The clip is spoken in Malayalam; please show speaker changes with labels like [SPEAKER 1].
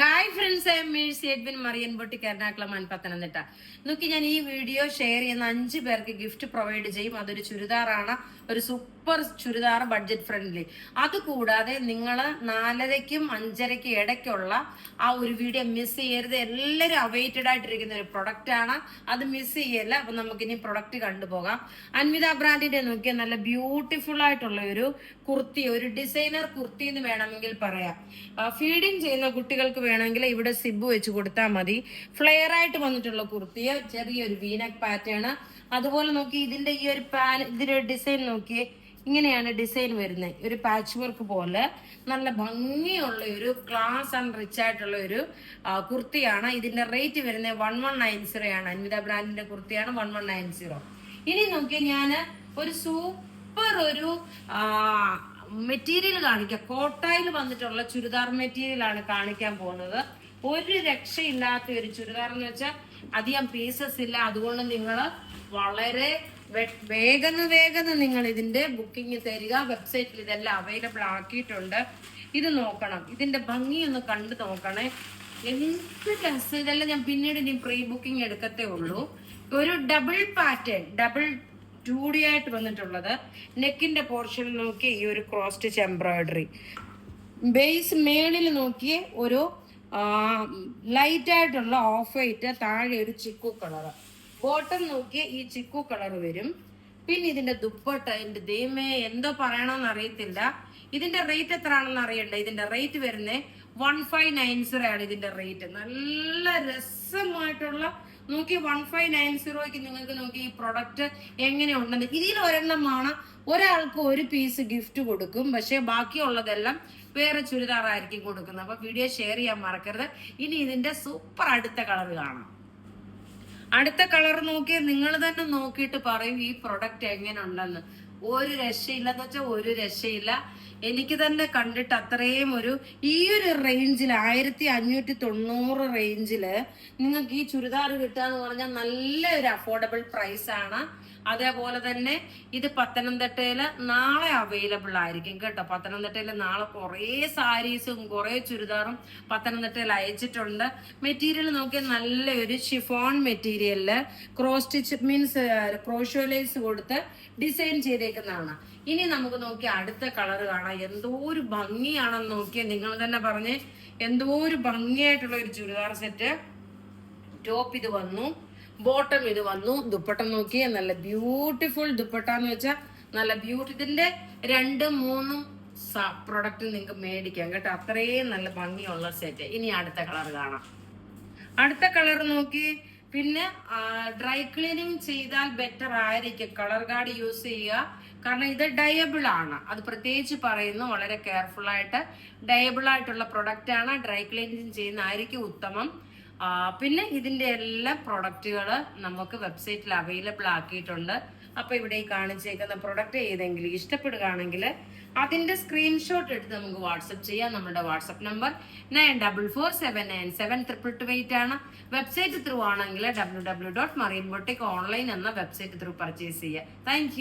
[SPEAKER 1] Hi friends, I M Mercy Edwin marine boutique Ernakulam Pathanamthitta. നോക്കി, ഞാൻ ഈ വീഡിയോ ഷെയർ ചെയ്യുന്ന 5 പേർക്ക് ഗിഫ്റ്റ് പ്രൊവൈഡ് ചെയ്യും. അതൊരു ചുരിദാറാണ്, ഒരു സൂപ്പർ ചുരിദാർ, ബഡ്ജറ്റ് ഫ്രണ്ട്ലി. അതുകൂടാതെ നിങ്ങൾ 4:30ക്കും 5:30ക്കും ഇടയ്ക്കുള്ള ആ ഒരു വീഡിയോ മിസ് ചെയ്യരുത്. എല്ലാവരും അവൈറ്റഡ് ആയിട്ടിരിക്കുന്ന ഒരു പ്രൊഡക്റ്റ് ആണ്, അത് മിസ് ചെയ്യല്ല. അപ്പൊ നമുക്കിനി പ്രൊഡക്റ്റ് കണ്ടുപോകാം. അൻവിത ബ്രാൻഡിന്റെ നോക്കിയാൽ നല്ല ബ്യൂട്ടിഫുൾ ആയിട്ടുള്ള ഒരു കുർത്തി, ഒരു ഡിസൈനർ കുർത്തി എന്ന് വേണമെങ്കിൽ പറയാം. ഫീഡിങ് ചെയ്യുന്ന കുട്ടികൾക്ക് വേണമെങ്കിൽ ഇവിടെ സിബ് വെച്ച് കൊടുത്താൽ മതി. ഫ്ലെയർ ആയിട്ട് വന്നിട്ടുള്ള കുർത്തിയ, ചെറിയൊരു വീനക് പാറ്റേൺ. അതുപോലെ നോക്കി ഇതിന്റെ ഈ ഒരു ഇതിന്റെ ഡിസൈൻ നോക്കിയേ, ഇങ്ങനെയാണ് ഡിസൈൻ വരുന്നത്. ഒരു പാച്ച് വർക്ക് പോലെ നല്ല ഭംഗിയുള്ള ഒരു ക്ലാസ് ആൻഡ് റിച്ച് ആയിട്ടുള്ള ഒരു കുർത്തിയാണ്. ഇതിന്റെ റേറ്റ് വരുന്നത് 1190 ആണ്. അൻവിത ബ്രാൻഡിന്റെ കുർത്തിയാണ് 1190. ഇനി നോക്കി, ഞാൻ ഒരു സൂപ്പർ ഒരു മെറ്റീരിയൽ കാണിക്കാം. കോട്ടായിൽ വന്നിട്ടുള്ള ചുരിദാർ മെറ്റീരിയൽ ആണ് കാണിക്കാൻ പോകുന്നത്. ഒരു രക്ഷയില്ലാത്ത ഒരു ചുരിദാർ എന്ന് വെച്ചാൽ അധികം പീസസ് ഇല്ല. അതുകൊണ്ട് നിങ്ങൾ വളരെ വേഗം നിങ്ങൾ ഇതിന്റെ ബുക്കിംഗ് തരിക. വെബ്സൈറ്റിൽ ഇതെല്ലാം അവൈലബിൾ ആക്കിയിട്ടുണ്ട്. ഇത് നോക്കണം, ഇതിന്റെ ഭംഗി ഒന്ന് കണ്ടു നോക്കണേ. എന്ത് രസം! ഇതെല്ലാം ഞാൻ പിന്നീട് ഇനി പ്രീ ബുക്കിംഗ് എടുക്കത്തേ ഉള്ളൂ. ഒരു ഡബിൾ പാറ്റേൺ, ഡബിൾ 2D ആയിട്ട് വന്നിട്ടുള്ളത്. നെക്കിന്റെ പോർഷൻ നോക്കി ഈ ഒരു ക്രോസ് സ്റ്റിച്ച് എംബ്രോയിഡറി. ബേസ് മേളിൽ നോക്കിയ ഒരു ലൈറ്റ് ആയിട്ടുള്ള ഓഫ് വൈറ്റ്, താഴെ ഒരു ചിക്കു കളർ. ബോട്ടം നോക്കിയ ഈ ചിക്കു കളർ വരും. പിന്നെ ഇതിന്റെ ദുപ്പട്ട, എന്റെ ദൈവമേ, എന്തോ പറയണമെന്ന് അറിയത്തില്ല. ഇതിന്റെ റേറ്റ് എത്ര ആണെന്ന് അറിയണ്ട. ഇതിന്റെ റേറ്റ് വരുന്നത് 1590 ആണ്. ഇതിന്റെ റേറ്റ് നല്ല രസമായിട്ടുള്ള നോക്കി 1590 നിങ്ങൾക്ക് നോക്കി ഈ പ്രൊഡക്റ്റ് എങ്ങനെ ഉണ്ടെന്ന്. ഇതിൽ ഒരെണ്ണമാണ്, ഒരാൾക്ക് ഒരു പീസ് ഗിഫ്റ്റ് കൊടുക്കും. പക്ഷെ ബാക്കിയുള്ളതെല്ലാം വേറെ ചുരിദാറായിരിക്കും കൊടുക്കുന്നത്. അപ്പൊ വീഡിയോ ഷെയർ ചെയ്യാൻ മറക്കരുത്. ഇനി ഇതിന്റെ സൂപ്പർ അടുത്ത കളർ കാണാം. അടുത്ത കളർ നോക്കി നിങ്ങൾ തന്നെ നോക്കിയിട്ട് പറയും ഈ പ്രൊഡക്റ്റ് എങ്ങനെ ഉണ്ടെന്ന്. ഒരു രക്ഷയില്ലെന്ന് വെച്ചാൽ ഒരു രക്ഷയില്ല. എനിക്ക് തന്നെ കണ്ടിട്ട് അത്രയും ഈ ഒരു റേഞ്ചിൽ 1590 റേഞ്ചില് നിങ്ങൾക്ക് ഈ ചുരിദാർ കിട്ടുക എന്ന് പറഞ്ഞാൽ നല്ലൊരു അഫോർഡബിൾ പ്രൈസ് ആണ്. അതേപോലെ തന്നെ ഇത് പത്തനംതിട്ടയില് നാളെ അവൈലബിൾ ആയിരിക്കും കേട്ടോ. പത്തനംതിട്ടയില് നാളെ കുറേ സാരീസും കുറേ ചുരിദാറും പത്തനംതിട്ടയിൽ അയച്ചിട്ടുണ്ട്. മെറ്റീരിയൽ നോക്കിയാൽ നല്ലൊരു ഷിഫോൺ മെറ്റീരിയലില് ക്രോസ് സ്റ്റിച്ച് മീൻസ് ക്രോഷ്യോലൈസ് കൊടുത്ത് ഡിസൈൻ ചെയ്തേക്കുന്നതാണ്. ഇനി നമുക്ക് നോക്കി അടുത്ത കളർ കാണാം. എന്തോ ഒരു ഭംഗിയാണെന്ന് നോക്കിയാൽ നിങ്ങൾ തന്നെ പറഞ്ഞ്, എന്തോ ഒരു ഭംഗിയായിട്ടുള്ള ഒരു ചുരിദാർ സെറ്റ്. ടോപ്പ് ഇത് വന്നു, ബോട്ടം ഇത് വന്നു. ദുപ്പട്ടം നോക്കിയേ, നല്ല ബ്യൂട്ടിഫുൾ ദുപ്പട്ട എന്ന് വെച്ചാൽ നല്ല ബ്യൂട്ടി. ഇതിന്റെ 2-3 പ്രൊഡക്റ്റ് നിങ്ങൾക്ക് മേടിക്കാം കേട്ടോ. അത്രയും നല്ല ഭംഗിയുള്ള സെറ്റ്. ഇനി അടുത്ത കളർ കാണാം. അടുത്ത കളർ നോക്കി, പിന്നെ ഡ്രൈ ക്ലീനിങ് ചെയ്താൽ ബെറ്റർ ആയിരിക്കും. കളർ ഗാർഡ് യൂസ് ചെയ്യുക, കാരണം ഇത് ഡയബിൾ ആണ്. അത് പ്രത്യേകിച്ച് പറയുന്നു, വളരെ കെയർഫുൾ ആയിട്ട്. ഡയബിൾ ആയിട്ടുള്ള പ്രൊഡക്റ്റ് ആണ്, ഡ്രൈ ക്ലീനിങ് ചെയ്യുന്നതായിരിക്കും ഉത്തമം. പിന്നെ ഇതിന്റെ എല്ലാ പ്രൊഡക്റ്റുകൾ നമുക്ക് വെബ്സൈറ്റിൽ അവൈലബിൾ ആക്കിയിട്ടുണ്ട്. അപ്പൊ ഇവിടെ ഈ കാണിച്ചേക്കുന്ന പ്രൊഡക്റ്റ് ഏതെങ്കിലും ഇഷ്ടപ്പെടുകയാണെങ്കിൽ അതിന്റെ സ്ക്രീൻഷോട്ട് എടുത്ത് നമുക്ക് വാട്സപ്പ് ചെയ്യാം. നമ്മുടെ വാട്സപ്പ് നമ്പർ 9447972228 ആണ്. വെബ്സൈറ്റ് ത്രൂ ആണെങ്കിൽ www.marianboutique online എന്ന വെബ്സൈറ്റ് ത്രൂ പർച്ചേസ് ചെയ്യുക. താങ്ക്